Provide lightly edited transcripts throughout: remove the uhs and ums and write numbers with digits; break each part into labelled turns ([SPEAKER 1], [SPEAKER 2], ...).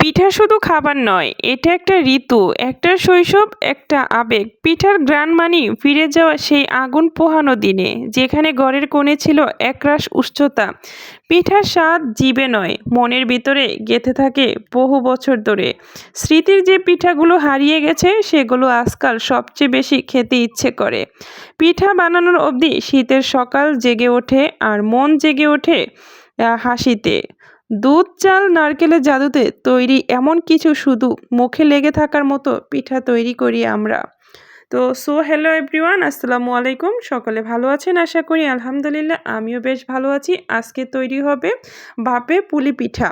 [SPEAKER 1] পিঠা শুধু খাবার নয়, এটা একটা ঋতু, একটা শৈশব, একটা আবেগ। পিঠার ঘ্রাণ মানেই ফিরে যাওয়া সেই আগুন পোহানো দিনে, যেখানে ঘরের কোণে ছিল একরাশ উষ্ণতা। পিঠার স্বাদ জিভে নয়, মনের ভিতরে গেঁথে থাকে বহু বছর ধরে। স্মৃতির যে পিঠাগুলো হারিয়ে গেছে, সেগুলো আজকাল সবচেয়ে বেশি খেতে ইচ্ছে করে। পিঠা বানানোর অবধি শীতের সকাল জেগে ওঠে আর মন জেগে ওঠে হাসিতে। দুধ, চাল, নারকেলের জাদুতে তৈরি এমন কিছু শুধু মুখে লেগে থাকার মতো পিঠা তৈরি করি আমরা। তো হ্যালো এভরিওয়ান, আসসালামু আলাইকুম। সকলে ভালো আছেন আশা করি। আলহামদুলিল্লাহ আমিও বেশ ভালো আছি। আজকে তৈরি হবে ভাপে পুলি পিঠা।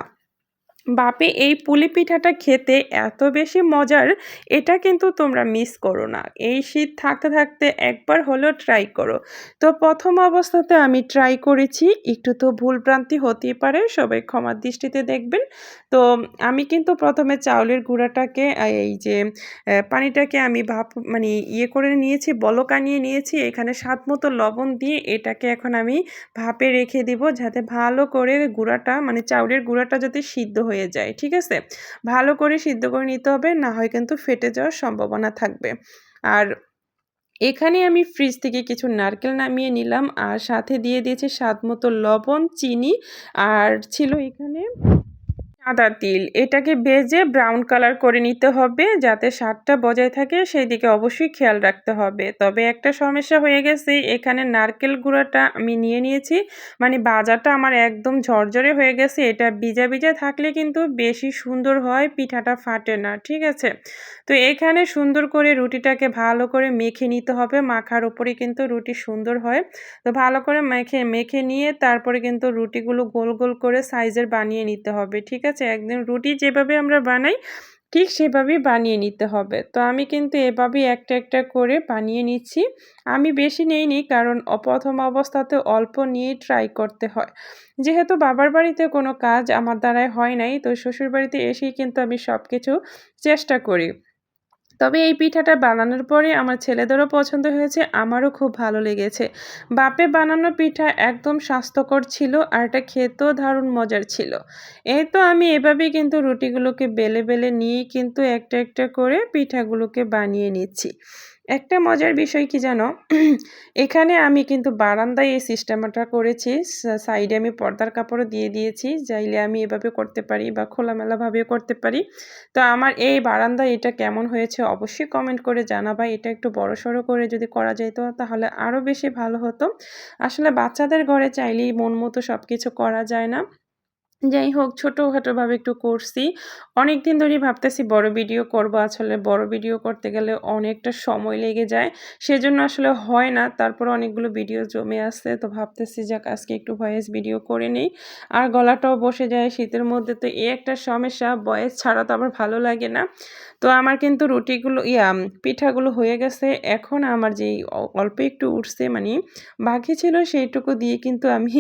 [SPEAKER 1] বাপে এই পুলি পিঠাটা খেতে এত বেশি মজার, এটা কিন্তু তোমরা মিস করো না। এই শীত থাকতে থাকতে একবার হলেও ট্রাই করো। তো প্রথম অবস্থাতে আমি ট্রাই করেছি, একটু তো ভুলভ্রান্তি হতেই পারে, সবাই ক্ষমার দৃষ্টিতে দেখবেন। তো আমি কিন্তু প্রথমে চাউলের গুঁড়াটাকে এই যে পানিটাকে আমি ভাপ মানে করে নিয়েছি, বলক আনিয়ে নিয়েছি। এখানে স্বাদ মতো লবণ দিয়ে এটাকে এখন আমি ভাপে রেখে দিব, যাতে ভালো করে গুঁড়াটা মানে চাউলের গুঁড়াটা যাতে সিদ্ধ হয়ে যায়, ঠিক আছে? ভালো করে সিদ্ধ করে নিতে হবে, না হয় কিন্তু ফেটে যাওয়ার সম্ভাবনা থাকবে। আর এখানে আমি ফ্রিজ থেকে কিছু নারকেল নামিয়ে নিলাম, আর সাথে দিয়ে দিয়েছি স্বাদ মতো লবণ, চিনি, আর ছিল এখানে সাদা তিল। এটাকে ভেজে ব্রাউন কালার করে নিতে হবে, যাতে স্বাদটা বজায় থাকে সেই দিকে অবশ্যই খেয়াল রাখতে হবে। তবে একটা সমস্যা হয়ে গেছে, এখানে নারকেল গুঁড়াটা আমি নিয়ে নিয়েছি, মানে ভাজাটা আমার একদম ঝরঝরে হয়ে গেছে। এটা ভিজা ভিজা থাকলে কিন্তু বেশি সুন্দর হয়, পিঠাটা ফাটে না, ঠিক আছে? তো এখানে সুন্দর করে রুটিটাকে ভালো করে মেখে নিতে হবে, মাখার উপরে কিন্তু রুটি সুন্দর হয়। তো ভালো করে মেখে নিয়ে তারপরে কিন্তু রুটিগুলো গোল গোল করে সাইজের বানিয়ে নিতে হবে, ঠিক আছে? একদম রুটি যেভাবে আমরা বানাই ঠিক সেভাবেই বানিয়ে নিতে হবে। তো আমি কিন্তু এভাবেই একটা একটা করে বানিয়ে নিচ্ছি। আমি বেশি নেইনি, কারণ প্রথম অবস্থাতে অল্প নিয়েই ট্রাই করতে হয়। যেহেতু বাবার বাড়িতে কোনো কাজ আমার দ্বারাই হয় নাই, তো শ্বশুরবাড়িতে এসেই কিন্তু আমি সবকিছু চেষ্টা করি। তবে এই পিঠাটা বানানোর পরে আমার ছেলেদেরও পছন্দ হয়েছে, আমারও খুব ভালো লেগেছে। বাপে বানানো পিঠা একদম স্বাস্থ্যকর ছিল, আর এটা খেতেও দারুণ মজার ছিল। এই তো আমি এভাবেই কিন্তু রুটিগুলোকে বেলে বেলে নিয়েই কিন্তু একটা একটা করে পিঠাগুলোকে বানিয়ে নিচ্ছি। একটা মজার বিষয় কি জানো? এখানে আমি কিন্তু বারান্দায় এই সিস্টেমটা করেছি। সাইডে আমি পর্দার কাপড়ও দিয়ে দিয়েছি। চাইলে আমি এভাবে করতে পারি বা খোলামেলাভাবেও করতে পারি। তো আমার এই বারান্দায় এটা কেমন হয়েছে অবশ্যই কমেন্ট করে জানাবা। এটা একটু বড়সড় করে যদি করা যেত তাহলে আরো বেশি ভালো হতো। আসলে বাচ্চাদের ঘরে চাইলেই মন মতো সবকিছু করা যায় না। যাই হোক, ছোটখাটোভাবে একটু করছি। অনেকদিন ধরেই ভাবতেছি বড় ভিডিও করব। আসলে বড় ভিডিও করতে গেলে অনেকটা সময় লেগে যায়। সেজন্য আসলে হয় না। তারপরে অনেকগুলো ভিডিও জমে আছে। তো ভাবতেছি যাক আজকে একটু ভয়েস ভিডিও করে নেই। আর গলাটাও বসে যায় শীতের মধ্যে, তো এই একটা সমস্যা, ভয়েস ছাড়া তো আবার ভালো লাগে না। তো আমার কিন্তু রুটিগুলো পিঠাগুলো হয়ে গেছে। এখন আমার যেই অল্প একটু উঠছে মানে বাকি ছিল, সেইটুকু দিয়ে কিন্তু আমি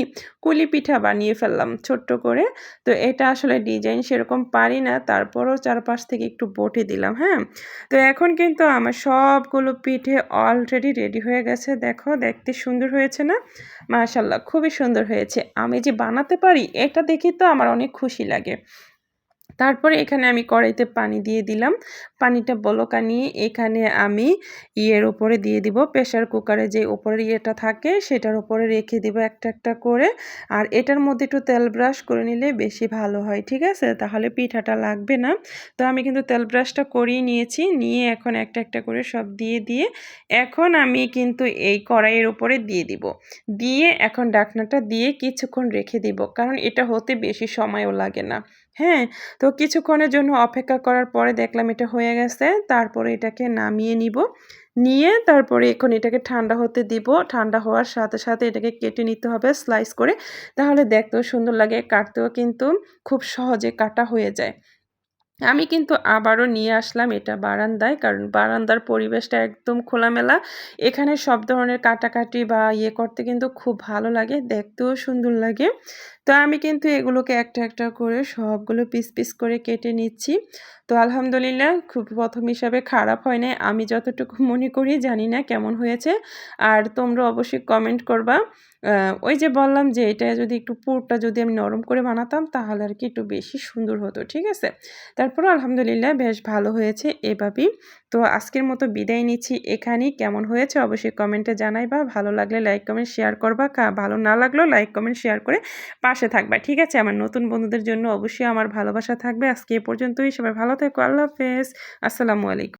[SPEAKER 1] কুলি পিঠা বানিয়ে ফেললাম ছোট্ট করে। তো এটা আসলে ডিজাইন সেরকম পারি না, তারপরও চারপাশ থেকে একটু বটে দিলাম, হ্যাঁ? তো এখন কিন্তু আমার সবগুলো পিঠে অলরেডি রেডি হয়ে গেছে। দেখো, দেখতে সুন্দর হয়েছে না? মাশাআল্লাহ, খুবই সুন্দর হয়েছে। আমি যে বানাতে পারি এটা দেখে তো আমার অনেক খুশি লাগে। তারপরে এখানে আমি কড়াইতে পানি দিয়ে দিলাম। পানিটা বলকা নিয়ে এখানে আমি উপরে দিয়ে দিব, প্রেসার কুকারে যে উপরের ইয়েটা থাকে সেটার উপরে রেখে দিব একটা একটা করে। আর এটার মধ্যে একটু তেল ব্রাশ করে নিলে বেশি ভালো হয়, ঠিক আছে? তাহলে পিঠাটা লাগবে না। তো আমি কিন্তু তেল ব্রাশটা করেই নিয়েছি। নিয়ে এখন একটা একটা করে সব দিয়ে এখন আমি কিন্তু এই কড়াইয়ের উপরে দিয়ে দিব। দিয়ে এখন ঢাকনাটা দিয়ে কিছুক্ষণ রেখে দিব, কারণ এটা হতে বেশি সময়ও লাগে না। হ্যাঁ? তো কিছুক্ষণের জন্য অপেক্ষা করার পরে দেখলাম এটা হয়ে গেছে। তারপরে এটাকে নামিয়ে নিব। নিয়ে তারপরে এখন এটাকে ঠান্ডা হতে দিব। ঠান্ডা হওয়ার সাথে সাথে এটাকে কেটে নিতে হবে স্লাইস করে। তাহলে দেখতেও সুন্দর লাগে, কাটতেও কিন্তু খুব সহজে কাটা হয়ে যায়। আমি কিন্তু আবারও নিয়ে আসলাম এটা বারান্দায়, কারণ বারান্দার পরিবেশটা একদম খোলামেলা। এখানে সব ধরনের কাটাকাটি বা করতে কিন্তু খুব ভালো লাগে, দেখতেও সুন্দর লাগে। তো আমি কিন্তু এগুলোকে একটা একটা করে সবগুলো পিস পিস করে কেটে নিচ্ছি। তো আলহামদুলিল্লাহ, খুব প্রথম হিসাবে খারাপ হয় নাই। আমি যতটুকু মনে করি, জানি না কেমন হয়েছে। আর তোমরা অবশ্যই কমেন্ট করবা। ওই যে বললাম যে এটা যদি একটু পুরটা যদি আমি নরম করে বানাতাম তাহলে আর কি একটু বেশি সুন্দর হতো, ঠিক আছে? তারপরেও আলহামদুলিল্লাহ বেশ ভালো হয়েছে এভাবেই। তো আজকের মতো বিদায় নিচ্ছি এখানেই। কেমন হয়েছে অবশ্যই কমেন্টে জানাইবা। ভালো লাগলে লাইক, কমেন্ট, শেয়ার করবা। ভালো না লাগলেও লাইক, কমেন্ট, শেয়ার করে পাশে থাকবা, ঠিক আছে? আমার নতুন বন্ধুদের জন্য অবশ্যই আমার ভালোবাসা থাকবে। আজকে এ পর্যন্তই। সবাই ভালো থেকো। আল্লাহ হাফেজ। আসসালামু আলাইকুম।